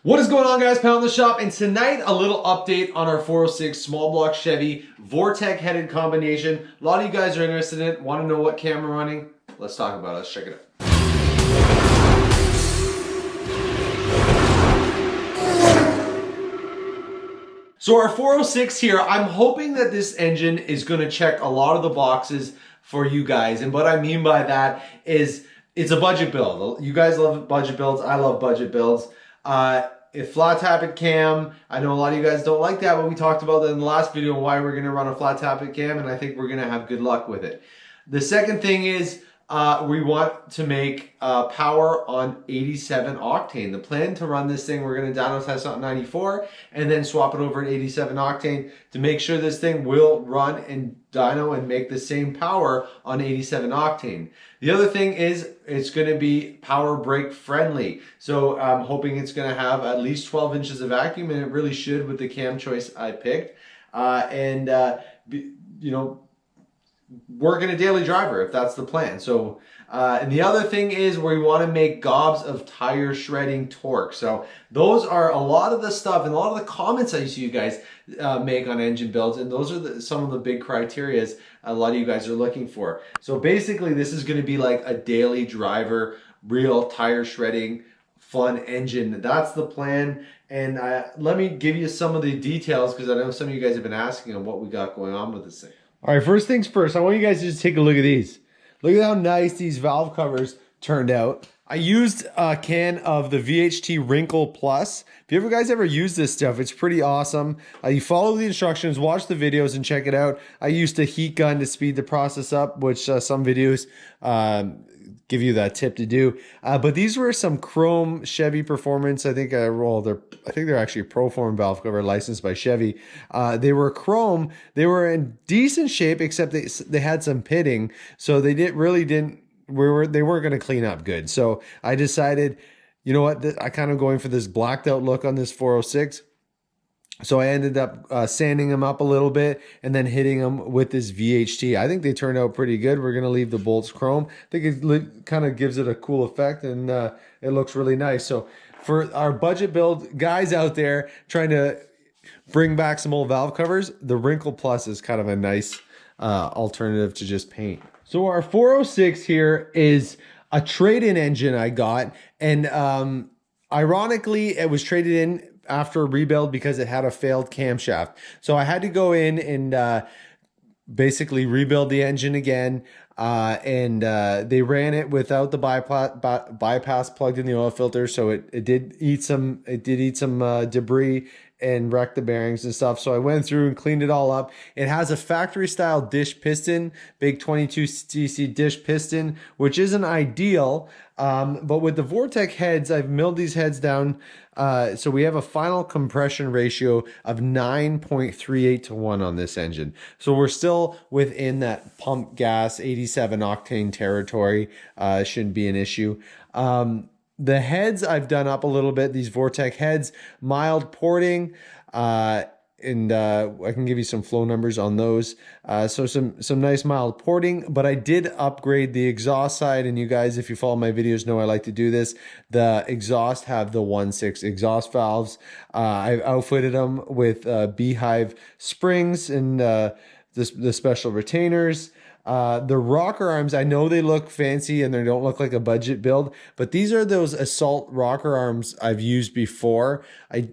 What is going on, guys? Pound the Shop, and tonight a little update on our 406 small block Chevy Vortec Headed combination. A lot of you guys are interested in it, want to know what cam we're running. Let's talk about it. Let's check it out. So our 406 here, I'm hoping that this engine is going to check a lot of the boxes for you guys. And what I mean by that is it's a budget build. You guys love budget builds. I love budget builds. If flat tappet cam, I know a lot of you guys don't like that, but we talked about that in the last video on why we're going to run a flat tappet cam, and I think we're going to have good luck with it. The second thing is we want to make power on 87 octane. The plan to run this thing, we're going to dyno test on 94 and then swap it over at 87 octane to make sure this thing will run and dyno and make the same power on 87 octane. The other thing is it's going to be power brake friendly. So I'm hoping it's going to have at least 12 inches of vacuum, and it really should with the cam choice I picked. You know, work in a daily driver if that's the plan. So and the other thing is we want to make gobs of tire shredding torque. So those are a lot of the stuff and a lot of the comments I see you guys make on engine builds, and those are some of the big criterias a lot of you guys are looking for. So basically this is going to be like a daily driver, real tire shredding fun engine. That's the plan. And let me give you some of the details, because I know some of you guys have been asking on what we got going on with this thing. All right, first things first, I want you guys to just take a look at these. Look at how nice these valve covers turned out. I used a can of the VHT Wrinkle Plus. If you guys ever use this stuff, it's pretty awesome. You follow the instructions, watch the videos, and check it out. I used a heat gun to speed the process up, which some videos give you that tip to do. But these were some chrome Chevy Performance. I think they're actually a Proform valve cover licensed by Chevy. They were chrome. They were in decent shape, except they had some pitting, so they weren't going to clean up good. So I decided, you know what, I kind of going for this blacked out look on this 406. So I ended up sanding them up a little bit and then hitting them with this VHT. I think they turned out pretty good. We're going to leave the bolts chrome. I think it kind of gives it a cool effect, and it looks really nice. So for our budget build guys out there trying to bring back some old valve covers, the Wrinkle Plus is kind of a nice alternative to just paint. So our 406 here is a trade-in engine I got, and ironically it was traded in after a rebuild because it had a failed camshaft. So I had to go in and basically rebuild the engine again, and they ran it without the bypass plugged in the oil filter, so it did eat some debris and wreck the bearings and stuff. So I went through and cleaned it all up. It has a factory style dish piston, big 22cc dish piston, which isn't ideal. But with the Vortec heads, I've milled these heads down. So we have a final compression ratio of 9.38 to 1 on this engine. So we're still within that pump gas 87 octane territory. Shouldn't be an issue. The heads I've done up a little bit, these Vortec heads, mild porting, and I can give you some flow numbers on those. So some nice mild porting, but I did upgrade the exhaust side, and you guys, if you follow my videos, know I like to do this. The exhaust have the 1.6 exhaust valves. I've outfitted them with beehive springs and the special retainers. The rocker arms, I know they look fancy and they don't look like a budget build, but these are those Assault rocker arms I've used before. I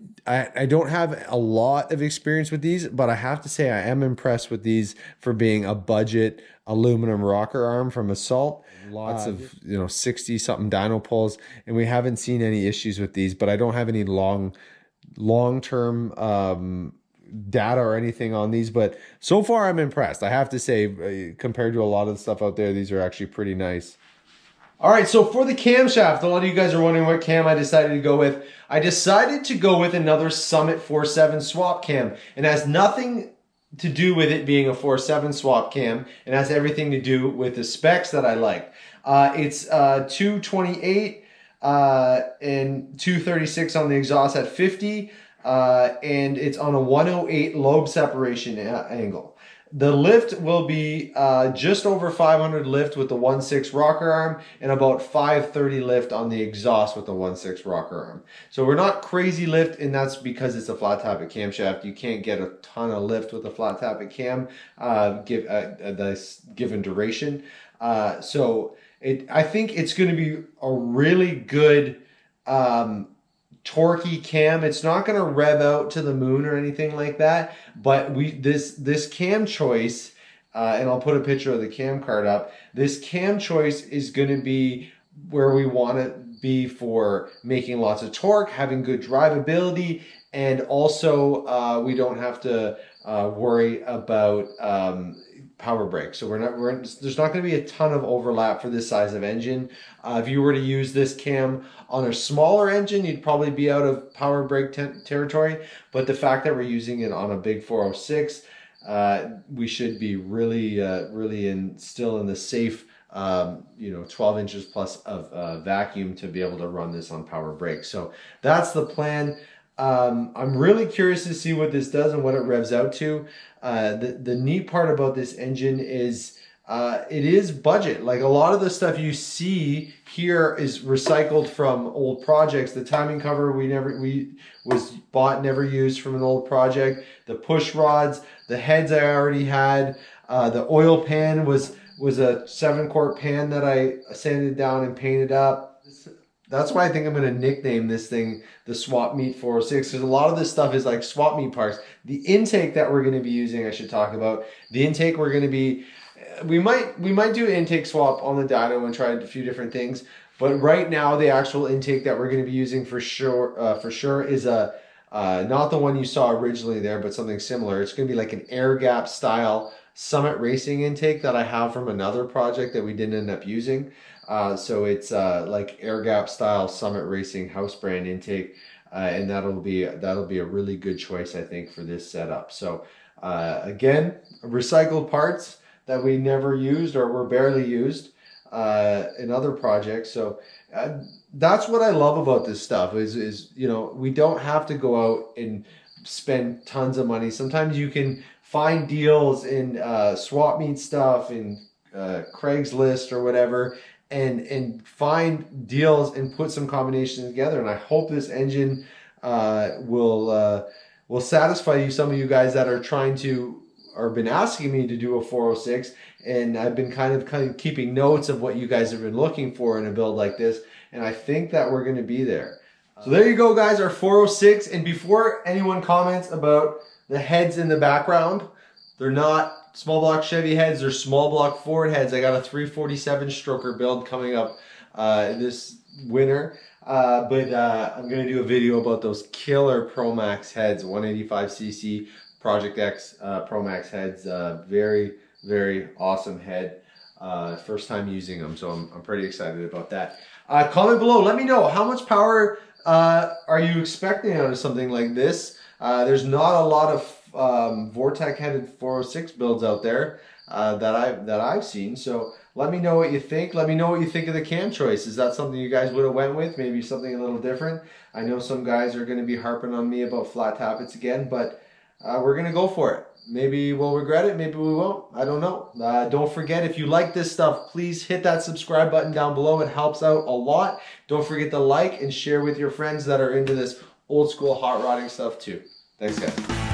don't have a lot of experience with these, but I have to say I am impressed with these for being a budget aluminum rocker arm from Assault. Lots of 60 something dyno pulls, and we haven't seen any issues with these, but I don't have any long-term data or anything on these, but so far I'm impressed. I have to say, compared to a lot of the stuff out there, these are actually pretty nice. All right, so for the camshaft, a lot of you guys are wondering what cam I decided to go with. I decided to go with another Summit 4.7 swap cam. It has nothing to do with it being a 4.7 swap cam. It has everything to do with the specs that I like. It's 228 and 236 on the exhaust at 50. And it's on a 108 lobe separation angle. The lift will be just over 500 lift with the 1.6 rocker arm and about 530 lift on the exhaust with the 1.6 rocker arm. So we're not crazy lift, and that's because it's a flat tappet camshaft. You can't get a ton of lift with a flat tappet cam this given duration. I think it's going to be a really good torquey cam. It's not going to rev out to the moon or anything like that, but this cam choice, and I'll put a picture of the cam card up. This cam choice is going to be where we want to be for making lots of torque, having good drivability, and also we don't have to worry about power brake. So there's not going to be a ton of overlap for this size of engine. If you were to use this cam on a smaller engine, you'd probably be out of power brake territory. But the fact that we're using it on a big 406, we should be really still in the safe 12 inches plus of vacuum to be able to run this on power brake. So that's the plan. I'm really curious to see what this does and what it revs out to. The neat part about this engine is it is budget. Like a lot of the stuff you see here is recycled from old projects. The timing cover was bought, never used from an old project. The push rods, the heads I already had. The oil pan was a 7-quart pan that I sanded down and painted up. That's why I think I'm going to nickname this thing the Swap Meet 406, because a lot of this stuff is like swap meet parts. The intake that we're going to be using, I should talk about. The intake we're going to be, we might do an intake swap on the dyno and try a few different things. But right now, the actual intake that we're going to be using for sure is not the one you saw originally there, but something similar. It's going to be like an air gap style Summit Racing intake that I have from another project that we didn't end up using. So it's like air gap style Summit Racing house brand intake, and that'll be a really good choice, I think, for this setup. So again, recycled parts that we never used or were barely used in other projects. So that's what I love about this stuff is we don't have to go out and spend tons of money. Sometimes you can find deals in swap meet stuff in Craigslist or whatever, and find deals and put some combinations together. And I hope this engine will satisfy you, some of you guys that are trying to or been asking me to do a 406, and I've been kind of keeping notes of what you guys have been looking for in a build like this, and I think that we're going to be there. So there you go, guys, our 406. And before anyone comments about the heads in the background, they're not small block Chevy heads, they're small block Ford heads. I got a 347 stroker build coming up this winter. But I'm going to do a video about those killer Pro Max heads, 185cc Project X Pro Max heads. Very, very awesome head. First time using them, so I'm pretty excited about that. Comment below, let me know how much power are you expecting out of something like this. There's not a lot of Vortec Headed 406 builds out there that I've seen. So let me know what you think. Let me know what you think of the cam choice. Is that something you guys would have went with? Maybe something a little different. I know some guys are going to be harping on me about flat tappets again, but we're going to go for it. Maybe we'll regret it. Maybe we won't. I don't know. Don't forget, if you like this stuff, please hit that subscribe button down below. It helps out a lot. Don't forget to like and share with your friends that are into this old school hot rodding stuff too. Thanks, guys.